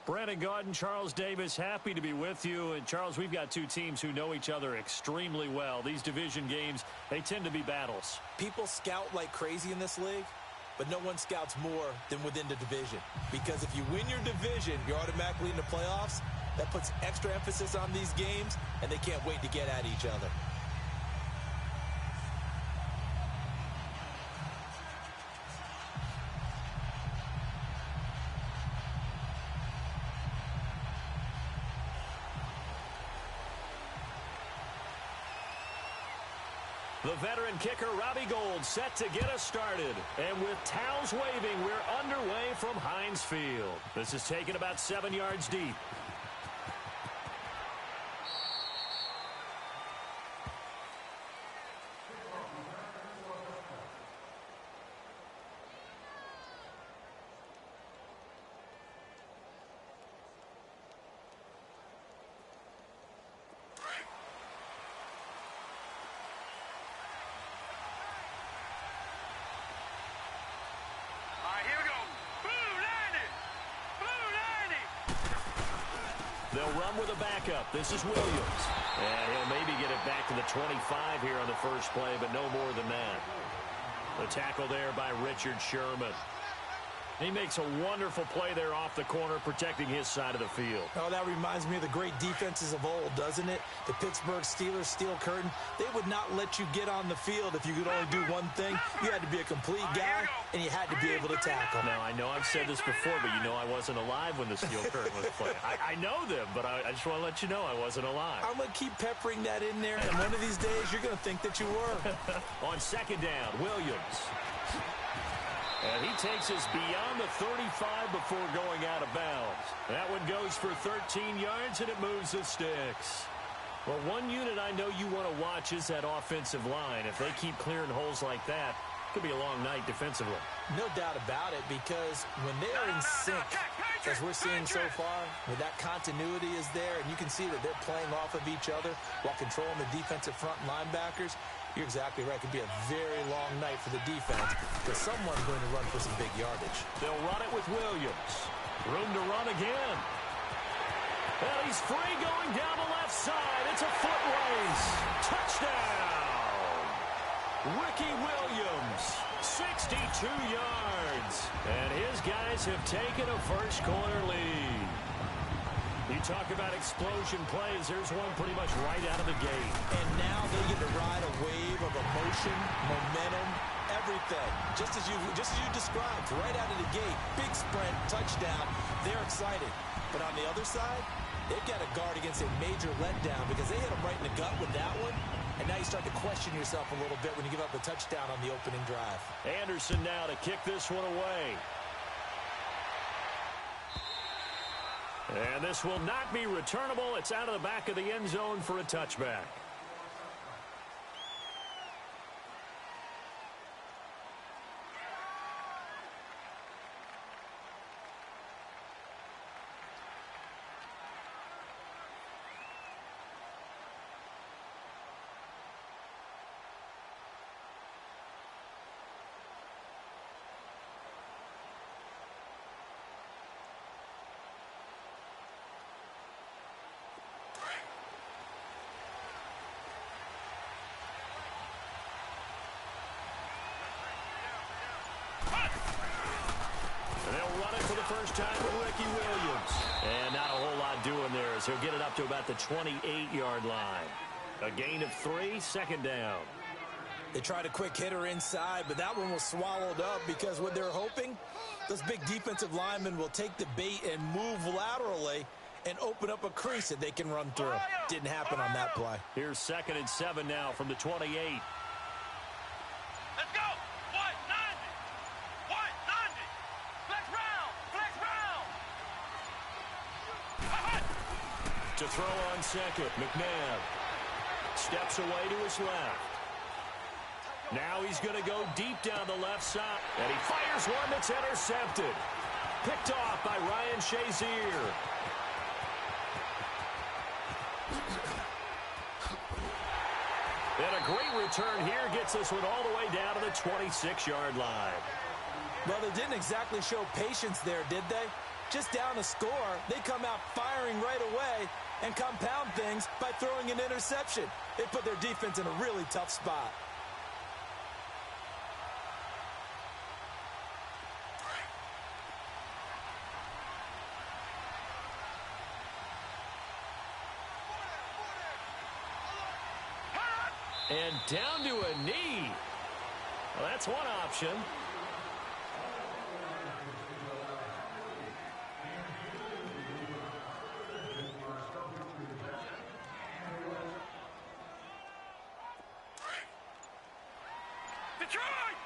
Brandon Gaudin, Charles Davis, happy to be with you. And, Charles, we've got two teams who know each other extremely well. These division games, they tend to be battles. People scout like crazy in this league, but no one scouts more than within the division. Because if you win your division, you're automatically in the playoffs. That puts extra emphasis on these games, and they can't wait to get at each other. The veteran kicker, Robbie Gould, set to get us started. And with towels waving, we're underway from Heinz Field. This is taken about 7 yards deep. They'll run with a backup. This is Williams. And he'll maybe get it back to the 25 here on the first play, but no more than that. The tackle there by Richard Sherman. He makes a wonderful play there off the corner, protecting his side of the field. Oh, that reminds me of the great defenses of old, doesn't it? The Pittsburgh Steelers, steel curtain. They would not let you get on the field if you could only do one thing. You had to be a complete guy, and you had to be able to tackle. Now, I know I've said this before, but you know I wasn't alive when the steel curtain was playing. I know them, but I just want to let you know I wasn't alive. I'm going to keep peppering that in there, and one of these days you're going to think that you were. On second down, Williams. And he takes us beyond the 35 before going out of bounds. That one goes for 13 yards, and it moves the sticks. Well, one unit I know you want to watch is that offensive line. If they keep clearing holes like that, it could be a long night defensively. No doubt about it, because when they are in sync, as we're seeing so far, when that continuity is there, and you can see that they're playing off of each other while controlling the defensive front linebackers, you're exactly right. It could be a very long night for the defense because someone's going to run for some big yardage. They'll run it with Williams. Room to run again. And he's free going down the left side. It's a foot race. Touchdown. Ricky Williams, 62 yards. And his guys have taken a first-quarter lead. You talk about explosion plays. There's one pretty much right out of the gate. And now they get to ride a wave of emotion, momentum, everything. Just as you described, right out of the gate. Big sprint, touchdown. They're excited. But on the other side, they've got to guard against a major letdown because they hit them right in the gut with that one. And now you start to question yourself a little bit when you give up the touchdown on the opening drive. Anderson now to kick this one away. And this will not be returnable. It's out of the back of the end zone for a touchback. First time with Ricky Williams. And not a whole lot doing there as he'll get it up to about the 28-yard line. A gain of 3, second down. They tried a quick hitter inside, but that one was swallowed up because what they're hoping, those big defensive linemen will take the bait and move laterally and open up a crease that they can run through. Didn't happen on that play. Here's 2nd and 7 now from the 28. To throw on second, McNabb steps away to his left. Now he's going to go deep down the left side, and he fires one that's intercepted. Picked off by Ryan Shazier. And a great return here gets this one all the way down to the 26-yard line. Well, they didn't exactly show patience there, did they? just down a score, they come out firing right away and compound things by throwing an interception. They put their defense in a really tough spot. And down to a knee. Well, that's one option.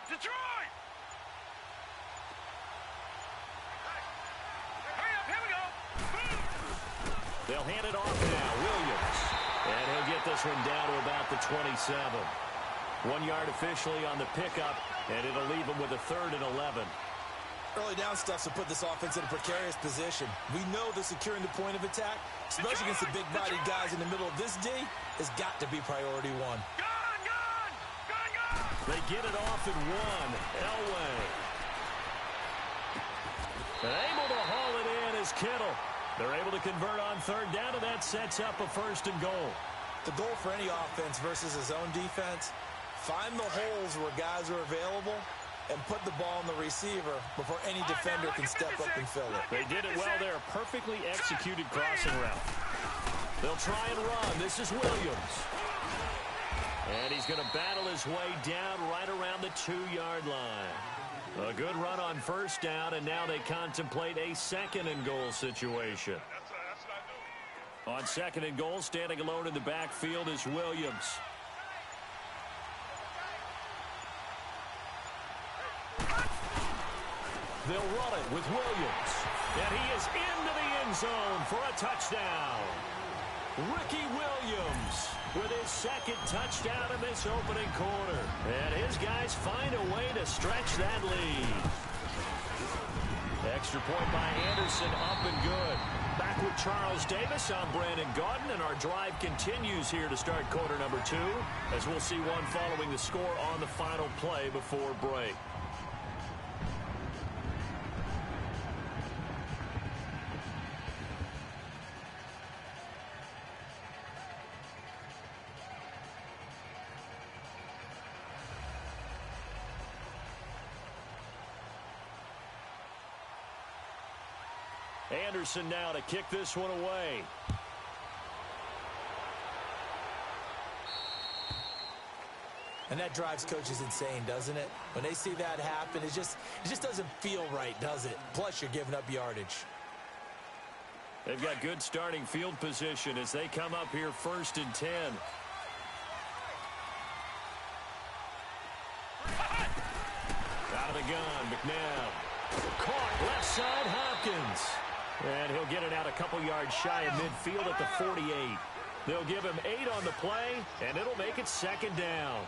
Detroit! Hurry up, here we go! They'll hand it off now, Williams. And he'll get this one down to about the 27. 1 yard officially on the pickup, and it'll leave him with a 3rd and 11. Early down stuff to put this offense in a precarious position. We know that securing the point of attack, especially against the big-bodied guys in the middle of this D, has got to be priority one. They get it off in 1. Elway. And able to haul it in is Kittle. They're able to convert on 3rd down, and that sets up a 1st and goal. The goal for any offense versus his own defense, find the holes where guys are available and put the ball on the receiver before any defender can step up and fill it. They did it well there. Perfectly executed crossing route. They'll try and run. This is Williams. And he's going to battle his way down right around the 2-yard line. A good run on 1st down, and now they contemplate a 2nd and goal situation. On 2nd and goal, standing alone in the backfield is Williams. They'll run it with Williams. And he is into the end zone for a touchdown. Ricky Williams with his 2nd touchdown in this opening quarter. And his guys find a way to stretch that lead. Extra point by Anderson, up and good. Back with Charles Davis, I'm Brandon Gaudin, and our drive continues here to start quarter number 2, as we'll see one following the score on the final play before break. Anderson now to kick this one away. And that drives coaches insane, doesn't it? When they see that happen, it just doesn't feel right, does it? Plus, you're giving up yardage. They've got good starting field position as they come up here 1st and 10. Out of the gun, McNabb. Caught left side, Hopkins. And he'll get it out a couple yards shy of midfield at the 48. They'll give him 8 on the play, and it'll make it 2nd down.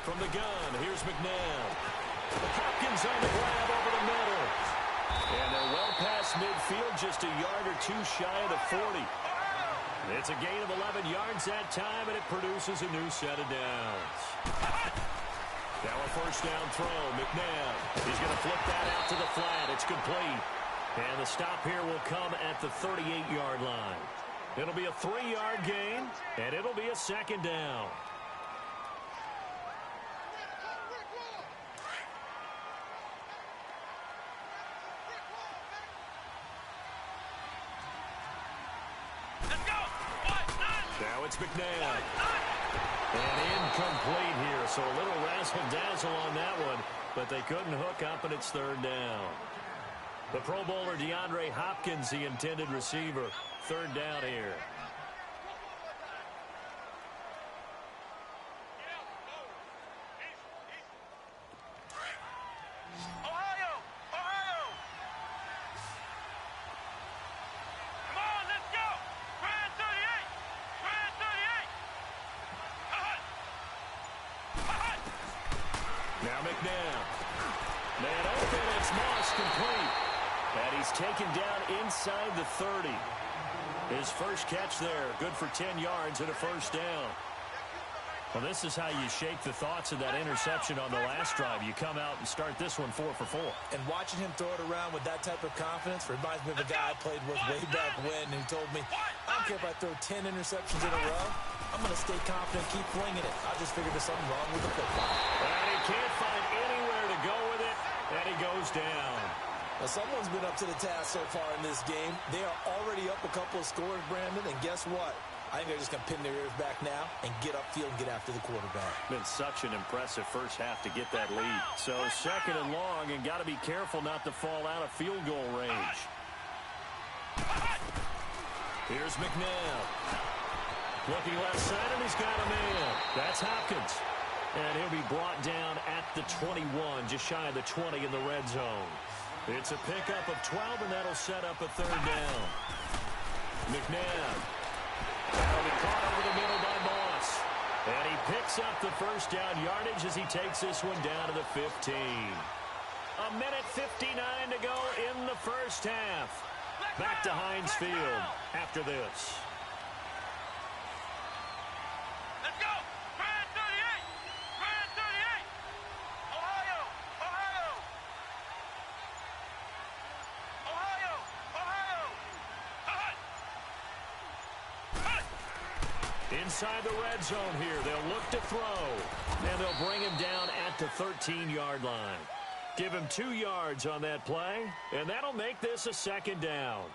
From the gun, here's McNabb. Hopkins on the grab over the middle. And they're well past midfield, just a yard or 2 shy of the 40. It's a gain of 11 yards that time, and it produces a new set of downs. Now a 1st down throw, McNabb. He's going to flip that out to the flat. It's complete. And the stop here will come at the 38-yard line. It'll be a 3-yard gain, and it'll be a 2nd down. Now it's McNabb. And incomplete here, so a little razzle-dazzle on that one, but they couldn't hook up, and it's 3rd down. The Pro Bowler DeAndre Hopkins, the intended receiver. 3rd down here. Now McNabb. Man open, it's Moss complete. And he's taken down inside the 30. His first catch there, good for 10 yards and a 1st down. Well, this is how you shake the thoughts of that interception on the last drive. You come out and start this one 4 for 4. And watching him throw it around with that type of confidence reminds me of a guy I played with way back when who told me, I don't care if I throw 10 interceptions in a row. I'm going to stay confident, keep flinging it. I just figured there's something wrong with the football. And he can't find anywhere to go with it, and he goes down. Now, someone's been up to the task so far in this game. They are already up a couple of scores, Brandon, and guess what? I think they're just going to pin their ears back now and get upfield and get after the quarterback. Been such an impressive first half to get that lead. So second and long, and got to be careful not to fall out of field goal range. Here's McNabb. Looking left side, and he's got a man. That's Hopkins. And he'll be brought down at the 21, just shy of the 20 in the red zone. It's a pickup of 12, and that'll set up a third down. McNabb. That'll be caught over the middle by Moss. And he picks up the first down yardage as he takes this one down to the 15. A minute 59 to go in the first half. Back to Heinz Field after this. Let's go! Brand 38! Brand 38! Ohio! Ohio! Ohio! Ohio! Inside the red zone here, they'll look to throw, and they'll bring him down at the 13-yard line. Give him 2 yards on that play, and that'll make this a second down.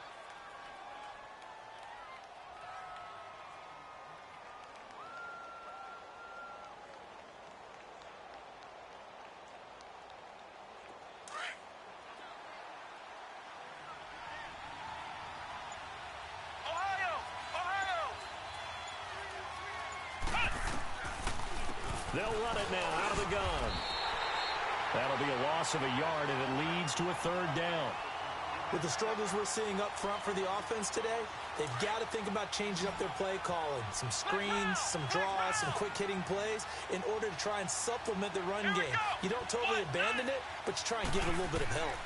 They'll run it now out of the gun. That'll be a loss of a yard, and it leads to a third down. With the struggles we're seeing up front for the offense today, they've got to think about changing up their play calling. Some screens, some draws, some quick-hitting plays in order to try and supplement the run game. You don't totally abandon it, but you try and give it a little bit of help.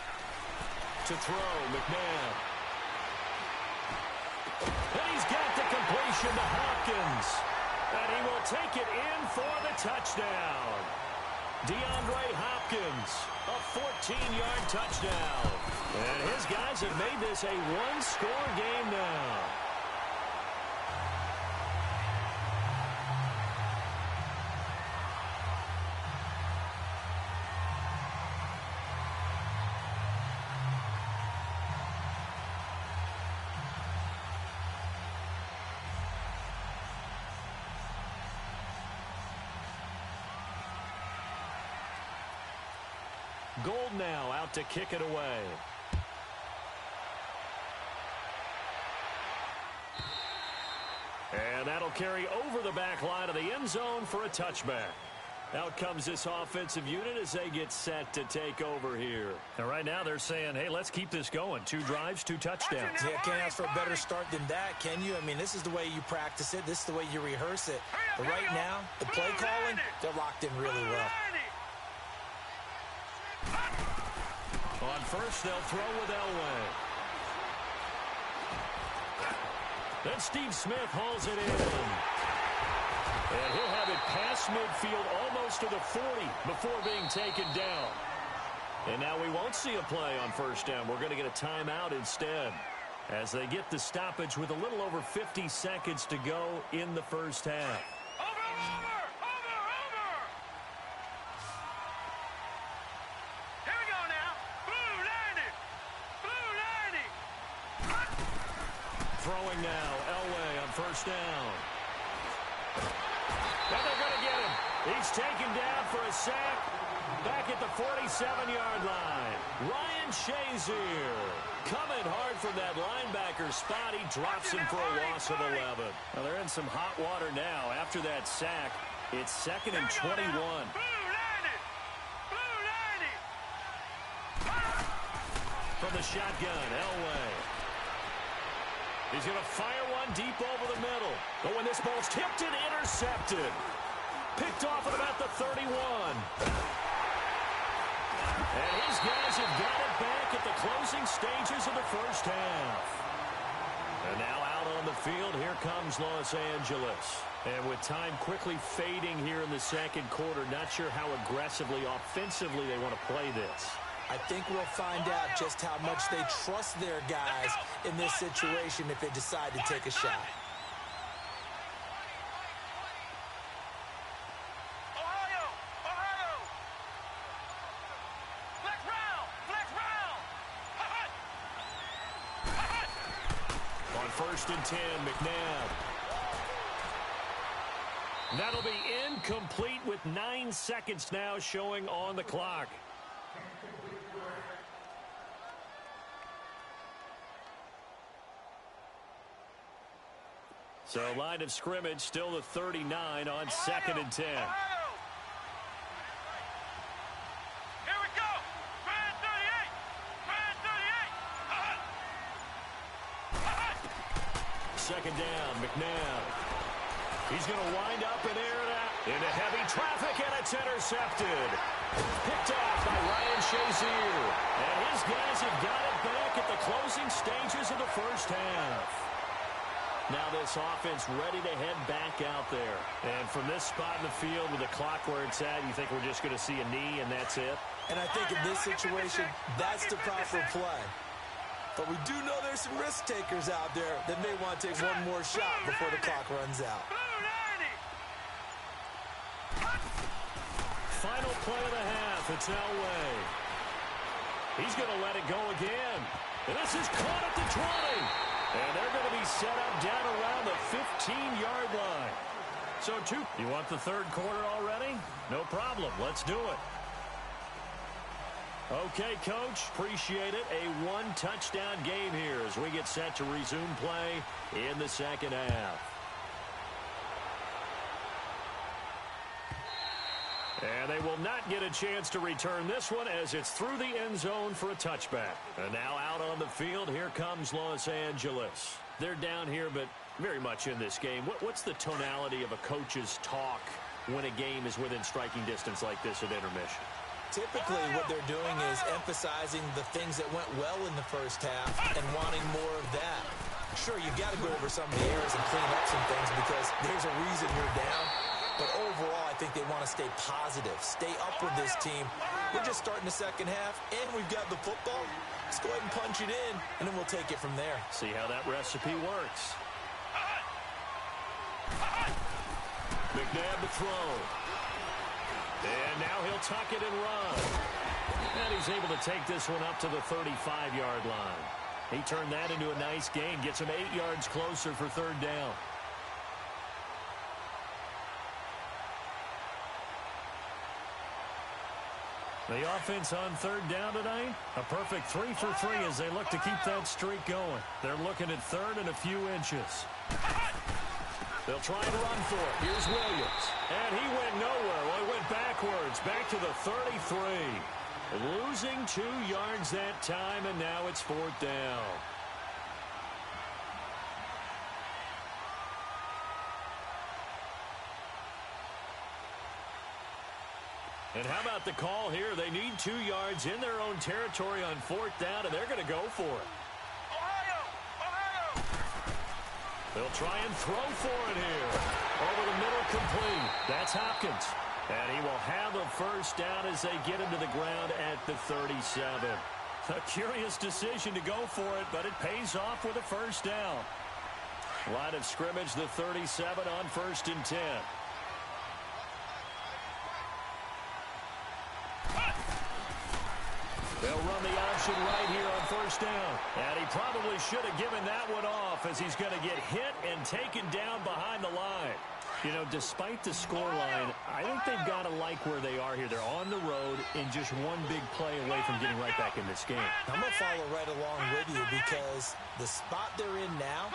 To throw, McNabb. And he's got the completion to Hopkins. And he will take it in for the touchdown. DeAndre Hopkins, a 14-yard touchdown. And his guys have made this a one-score game now. Gold now out to kick it away. And that'll carry over the back line of the end zone for a touchback. Out comes this offensive unit as they get set to take over here. And right now they're saying, hey, let's keep this going. 2 drives, 2 touchdowns. Yeah, can't ask for a better start than that, can you? I mean, this is the way you practice it. This is the way you rehearse it. But right now, the play calling, they're locked in really well. On first, they'll throw with Elway. Then Steve Smith hauls it in. And he'll have it past midfield almost to the 40 before being taken down. And now we won't see a play on first down. We're going to get a timeout instead as they get the stoppage with a little over 50 seconds to go in the first half. Throwing now, Elway on first down. And they're going to get him. He's taken down for a sack back at the 47-yard line. Ryan Shazier coming hard from that linebacker spot. He drops him for a loss of 11. Well, they're in some hot water now. After that sack, it's 2nd and 21. From the shotgun, Elway. He's going to fire one deep over the middle. But when this ball's tipped and intercepted. Picked off at about the 31. And his guys have got it back at the closing stages of the first half. And now out out on the field. Here comes Los Angeles. And with time quickly fading here in the second quarter, not sure how aggressively, offensively they want to play this. I think we'll find out just how much they trust their guys in this situation if they decide to take a shot. On 1st and 10, McNabb. That'll be incomplete with 9 seconds now showing on the clock. So line of scrimmage still the 39 on 2nd and 10. Here we go. Man 38. Man 38. Second down, McNabb. He's going to wind up and air it out into heavy traffic, and it's intercepted. Picked off by Ryan Shazier. And his guys have got it back at the closing stages of the first half. Now this offense ready to head back out there. And from this spot in the field with the clock where it's at, you think we're just going to see a knee and that's it? And I think in this situation, that's the proper play. But we do know there's some risk takers out there that may want to take one more shot before the clock runs out. Final play of the half. It's Elway. He's going to let it go again. And this is caught at the 20. And they're going to be set up down around the 15-yard line. So, you want the third quarter already? No problem. Let's do it. Okay, Coach. Appreciate it. A one-touchdown game here as we get set to resume play in the second half. And they will not get a chance to return this one as it's through the end zone for a touchback. And now out on the field, here comes Los Angeles. They're down here, but very much in this game. What's the tonality of a coach's talk when a game is within striking distance like this at intermission? Typically, what they're doing is emphasizing the things that went well in the first half and wanting more of that. Sure, you've got to go over some of the errors and clean up some things because there's a reason you're down. But overall, I think they want to stay positive, stay up with this team. We're just starting the second half, and we've got the football. Let's go ahead and punch it in, and then we'll take it from there. See how that recipe works. McNabb to throw. And now he'll tuck it and run. And he's able to take this one up to the 35-yard line. He turned that into a nice gain, gets him 8 yards closer for third down. The offense on third down tonight, a perfect 3 for 3 as they look to keep that streak going. They're looking at third and a few inches. They'll try and run for it. Here's Williams. And he went nowhere. Well, he went backwards, back to the 33. Losing 2 yards that time, and now it's fourth down. And how about the call here? They need 2 yards in their own territory on fourth down, and they're going to go for it. They'll try and throw for it here. Over the middle, complete. That's Hopkins. And he will have a first down as they get him to the ground at the 37. A curious decision to go for it, but it pays off with a first down. Line of scrimmage, the 37 on 1st and 10. They'll run the option right here on first down. And he probably should have given that one off as he's going to get hit and taken down behind the line. You know, despite the scoreline, I think they've got to like where they are here. They're on the road in just one big play away from getting right back in this game. I'm going to follow right along with you because the spot they're in now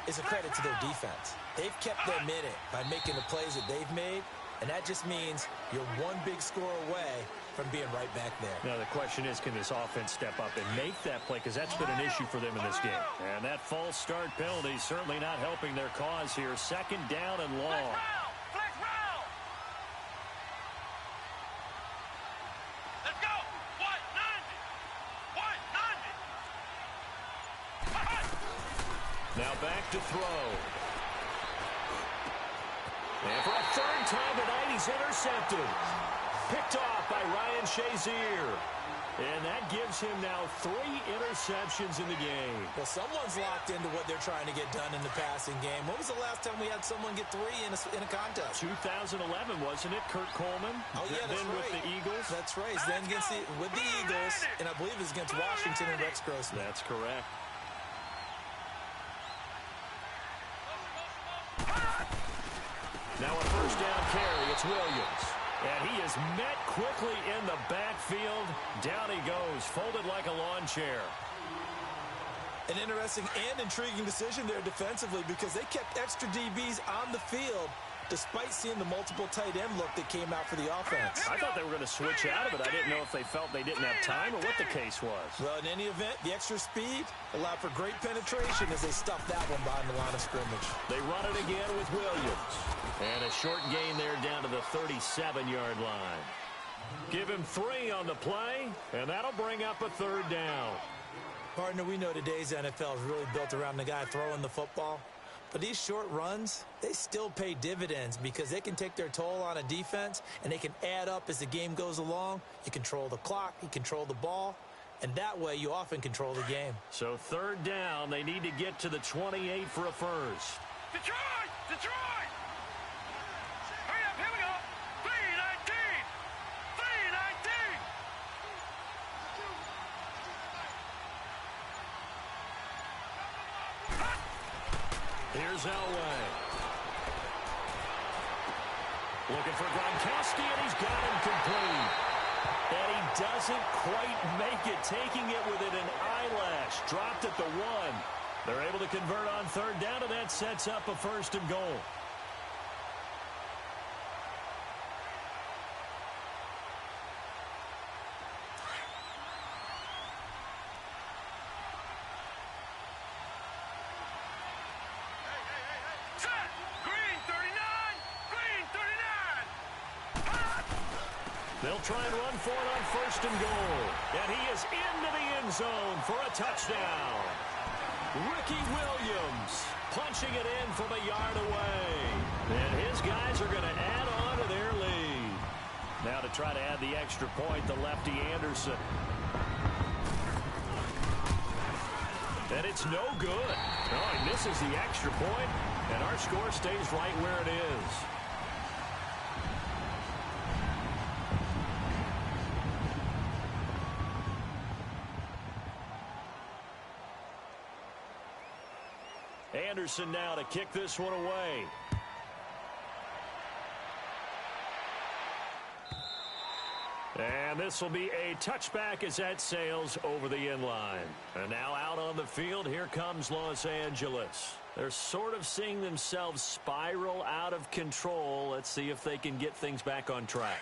is a credit to their defense. They've kept them in it by making the plays that they've made, and that just means you're one big score away from being right back there. Now, the question is, can this offense step up and make that play? Because that's been an issue for them in this game. And that false start penalty certainly not helping their cause here. Second down and long. Let's go. 190. Now back to throw. And for a third time tonight, he's intercepted. Picked off by Ryan Shazier. And that gives him now 3 interceptions in the game. Well, someone's locked into what they're trying to get done in the passing game. When was the last time we had someone get 3 in a contest? 2011, wasn't it? Kurt Coleman. Oh, yeah, that's then right. with the Eagles. That's right. Then with the Eagles, and I believe it was against Washington and Rex Grossman. That's correct. Now a first down carry. It's Williams. And he is met quickly in the backfield. Down he goes, folded like a lawn chair. An interesting and intriguing decision there defensively because they kept extra DBs on the field despite seeing the multiple tight end look that came out for the offense. I thought they were going to switch out of it. I didn't know if they felt they didn't have time or what the case was. Well, in any event, the extra speed allowed for great penetration as they stuffed that one behind the line of scrimmage. They run it again with Williams. And a short gain there down to the 37-yard line. Give him 3 on the play, and that'll bring up a third down. Partner, we know today's NFL is really built around the guy throwing the football. But these short runs, they still pay dividends because they can take their toll on a defense, and they can add up as the game goes along. You control the clock, you control the ball, and that way you often control the game. So third down, they need to get to the 28 for a first. Detroit! Detroit! Hurry up, here we go! 319! 319! Here's Elway. Looking for Gronkowski, and he's got him complete. And he doesn't quite make it, taking it within an eyelash. Dropped at the 1. They're able to convert on third down, and that sets up a first and goal. They'll try and run for it on first and goal. And he is into the end zone for a touchdown. Ricky Williams punching it in from a yard away. And his guys are going to add on to their lead. Now to try to add the extra point, the lefty Anderson. And it's no good. Oh, he misses the extra point, and our score stays right where it is. Anderson now to kick this one away. And this will be a touchback as that sails over the end line. And now out on the field, here comes Los Angeles. They're sort of seeing themselves spiral out of control. Let's see if they can get things back on track.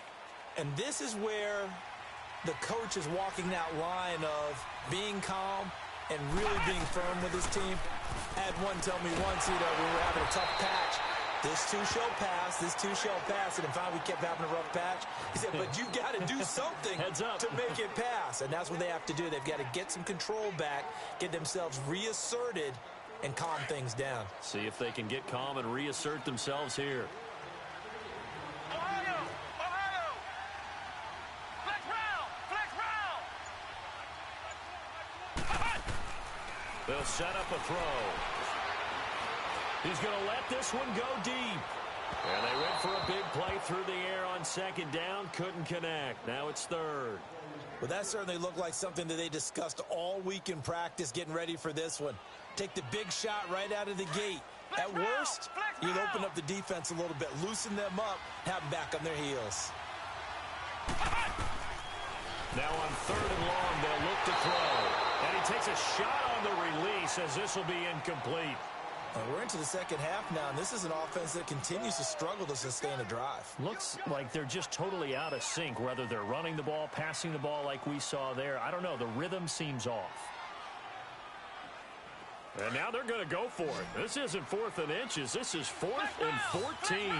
And this is where the coach is walking that line of being calm and really being firm with his team. I had one tell me once, we were having a tough patch. This too shall pass, this too shall pass. And finally we kept having a rough patch. He said, but you got to do something Heads up. to make it pass. And that's what they have to do. They've got to get some control back, get themselves reasserted, and calm things down. See if they can get calm and reassert themselves here. Ohio! Ohio! Flex round! Flex round! They'll set up a throw. He's going to let this one go deep. And they went for a big play through the air on second down. Couldn't connect. Now it's third. Well, that certainly looked like something that they discussed all week in practice, getting ready for this one. Take the big shot right out of the gate. At worst, you'll open up the defense a little bit, loosen them up, have them back on their heels. Now on third and long, they'll look to throw. And he takes a shot on the release as this will be incomplete. We're into the second half now, and this is an offense that continues to struggle to sustain a drive. Looks like they're just totally out of sync, whether they're running the ball, passing the ball like we saw there. I don't know. The rhythm seems off. And now they're going to go for it. This isn't 4th and inches. This is 4th and 14.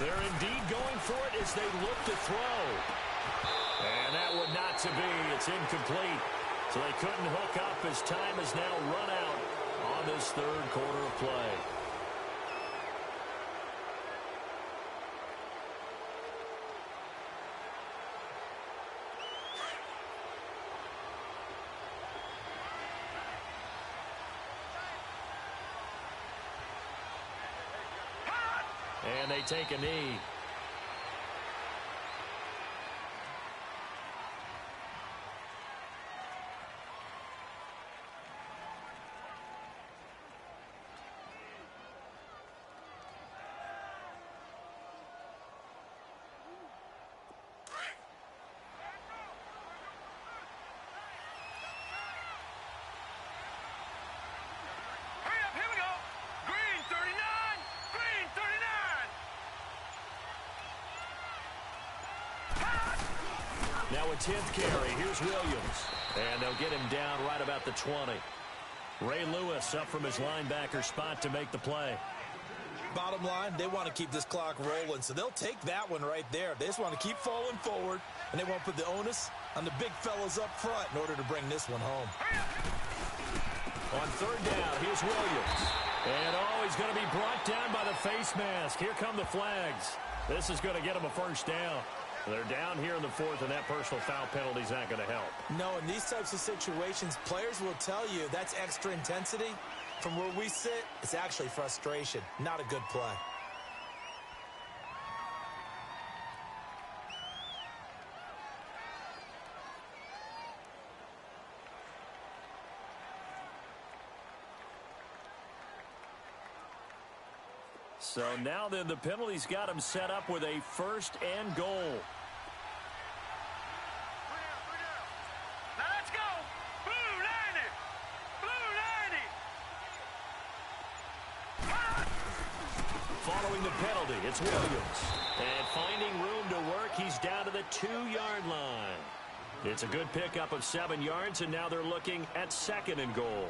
They're indeed going for it as they look to throw. And that one not to be. It's incomplete. So they couldn't hook up as time has now run out on this third quarter of play. And they take a knee. Now a 10th carry. Here's Williams. And they'll get him down right about the 20. Ray Lewis up from his linebacker spot to make the play. Bottom line, they want to keep this clock rolling, so they'll take that one right there. They just want to keep falling forward, and they won't put the onus on the big fellas up front in order to bring this one home. On third down, here's Williams. And, he's going to be brought down by the face mask. Here come the flags. This is going to get him a first down. They're down here in the fourth, and that personal foul penalty is not going to help. No, in these types of situations, players will tell you that's extra intensity. From where we sit, it's actually frustration, not a good play. So now then the penalty's got him set up with a first and goal. Now let's go. Blue 90. Blue 90. Following the penalty, it's Williams. And finding room to work, he's down to the 2-yard line. It's a good pickup of 7 yards, and now they're looking at second and goal.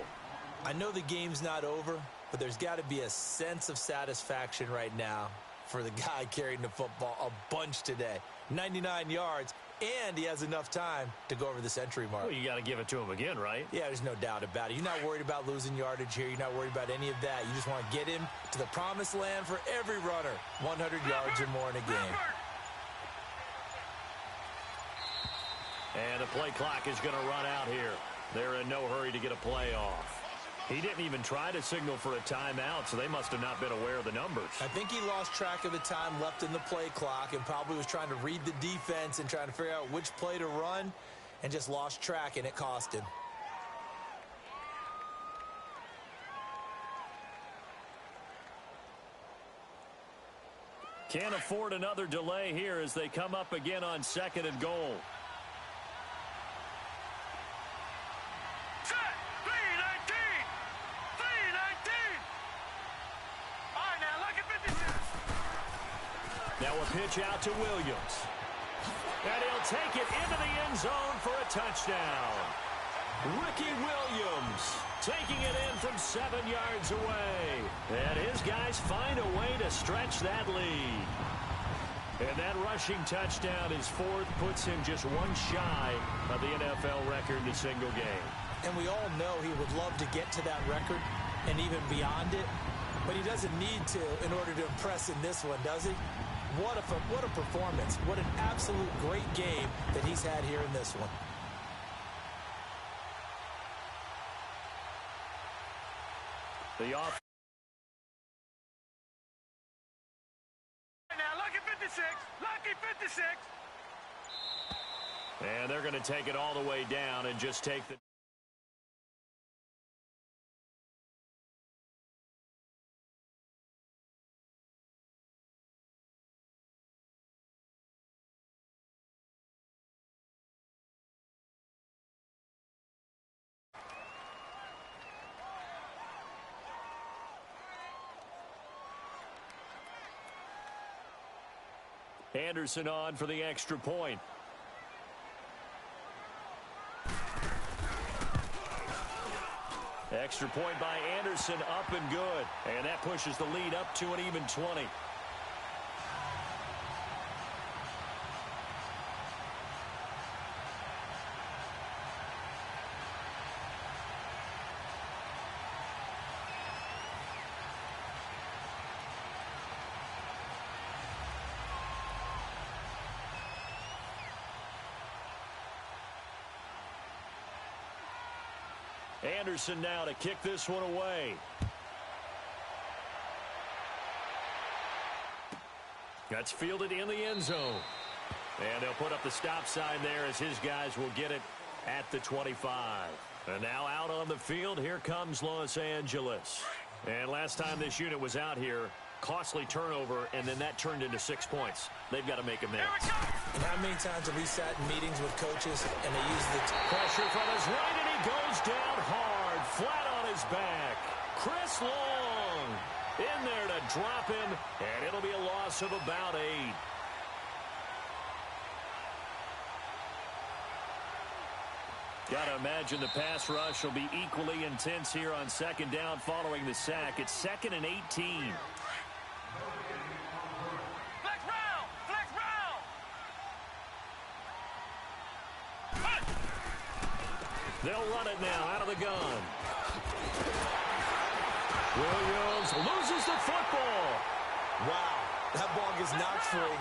I know the game's not over, but there's got to be a sense of satisfaction right now for the guy carrying the football a bunch today. 99 yards, and he has enough time to go over the century mark. Well, you got to give it to him again, right? Yeah, there's no doubt about it. You're not worried about losing yardage here. You're not worried about any of that. You just want to get him to the promised land for every runner. 100 yards or more in a game. And the play clock is going to run out here. They're in no hurry to get a play off. He didn't even try to signal for a timeout, so they must have not been aware of the numbers. I think he lost track of the time left in the play clock and probably was trying to read the defense and trying to figure out which play to run and just lost track, and it cost him. Can't afford another delay here as they come up again on second and goal. Now a pitch out to Williams. And he'll take it into the end zone for a touchdown. Ricky Williams taking it in from 7 yards away. And his guys find a way to stretch that lead. And that rushing touchdown, his fourth, puts him just one shy of the NFL record in a single game. And we all know he would love to get to that record and even beyond it. But he doesn't need to in order to impress in this one, does he? What a performance. What an absolute great game that he's had here in this one. The off. Now, lucky 56. Lucky 56. And they're going to take it all the way down and just take the... Anderson on for the extra point. Extra point by Anderson, up and good. And that pushes the lead up to an even 20. Anderson now to kick this one away. That's fielded in the end zone. And they'll put up the stop sign there as his guys will get it at the 25. And now out on the field, here comes Los Angeles. And last time this unit was out here, costly turnover, and then that turned into 6 points. They've got to make amends. And how many times have we sat in meetings with coaches and they use the pressure from his right, and he goes down hard, flat on his back. Chris Long in there to drop him, and it'll be a loss of about 8. Got to imagine the pass rush will be equally intense here on second down following the sack. It's 2nd and 18. Flex round! Flex round! They'll run it now out of the gun. Williams loses the football. Wow, that ball gets knocked free,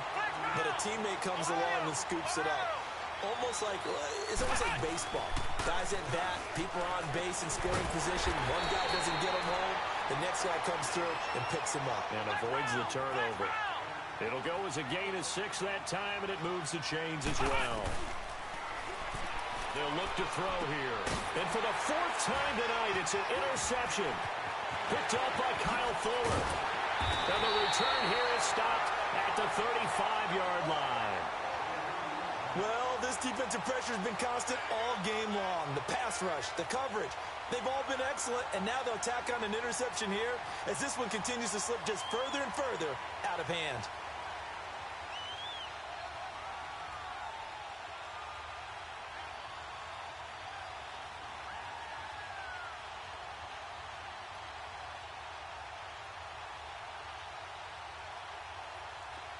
but a teammate comes along and scoops it up. It's almost like baseball. Guys at bat, people are on base in scoring position. One guy doesn't get him home. The next guy comes through and picks him up. And avoids the turnover. It'll go as a gain of 6 that time, and it moves the chains as well. They'll look to throw here. And for the 4th time tonight, it's an interception. Picked up by Kyle Fuller. And the return here is stopped at the 35-yard line. Well, this defensive pressure has been constant all game long. The pass rush, the coverage, they've all been excellent, and now they'll tack on an interception here as this one continues to slip just further and further out of hand.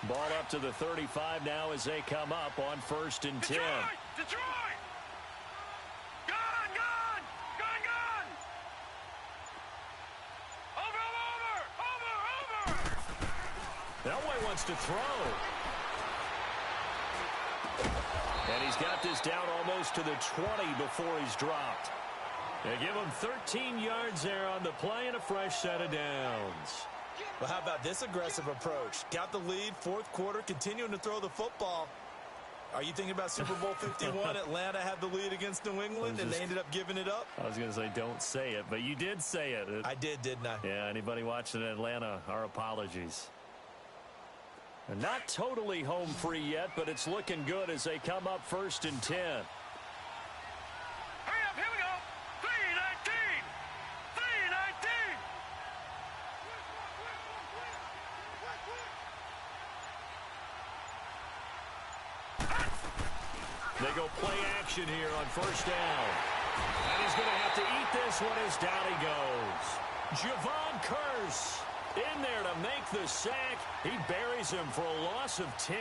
Ball up to the 35 now as they come up on 1st and 10. Detroit! Gun! Gun! Gun! Gun! Over! Elway wants to throw. And he's got this down almost to the 20 before he's dropped. They give him 13 yards there on the play and a fresh set of downs. Well, how about this aggressive approach? Got the lead, 4th quarter, continuing to throw the football. Are you thinking about Super Bowl 51? Atlanta had the lead against New England, and they ended up giving it up? I was going to say don't say it, but you did say it. I did, didn't I? Yeah, anybody watching Atlanta, our apologies. And not totally home free yet, but it's looking good as they come up 1st and 10. Hurry up, here we go! 319! 319! They go play action here on 1st down. And he's going to have to eat this one as down he goes. Javon Curse in there to make the sack. He buries him for a loss of 10.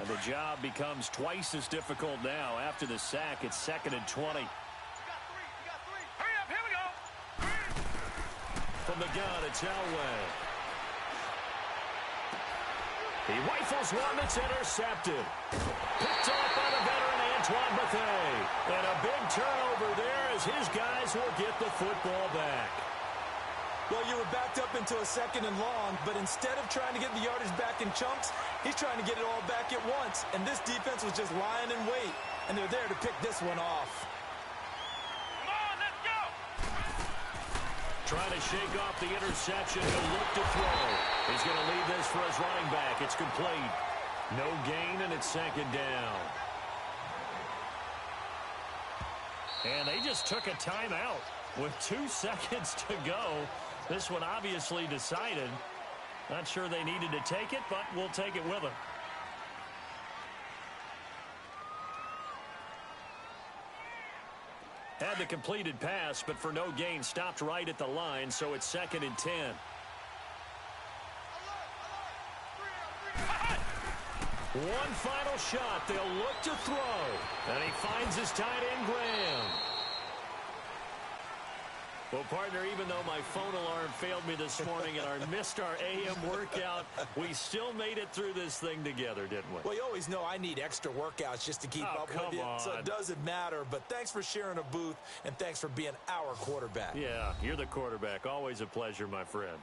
And the job becomes twice as difficult now. After the sack, it's 2nd and 20. You got 3! Hurry up, here we go! From the gun, it's Elway. He rifles one that's intercepted. Picked off by the veteran Antoine Bethea. And a big turnover there as his guys will get the football back. Well, you were backed up into a 2nd and long, but instead of trying to get the yardage back in chunks, he's trying to get it all back at once. And this defense was just lying in wait, and they're there to pick this one off. Come on, let's go! Trying to shake off the interception. He'll look to throw. He's going to leave this for his running back. It's complete. No gain, and it's 2nd down. And they just took a timeout with 2 seconds to go. This one obviously decided. Not sure they needed to take it, but we'll take it with them. Had the completed pass, but for no gain, stopped right at the line, so it's 2nd and 10. One final shot. They'll look to throw. And he finds his tight end, Graham. Well, partner, even though my phone alarm failed me this morning and I missed our AM workout, we still made it through this thing together, didn't we? Well, you always know I need extra workouts just to keep up with you, so it doesn't matter. But thanks for sharing a booth, and thanks for being our quarterback. Yeah, you're the quarterback. Always a pleasure, my friend.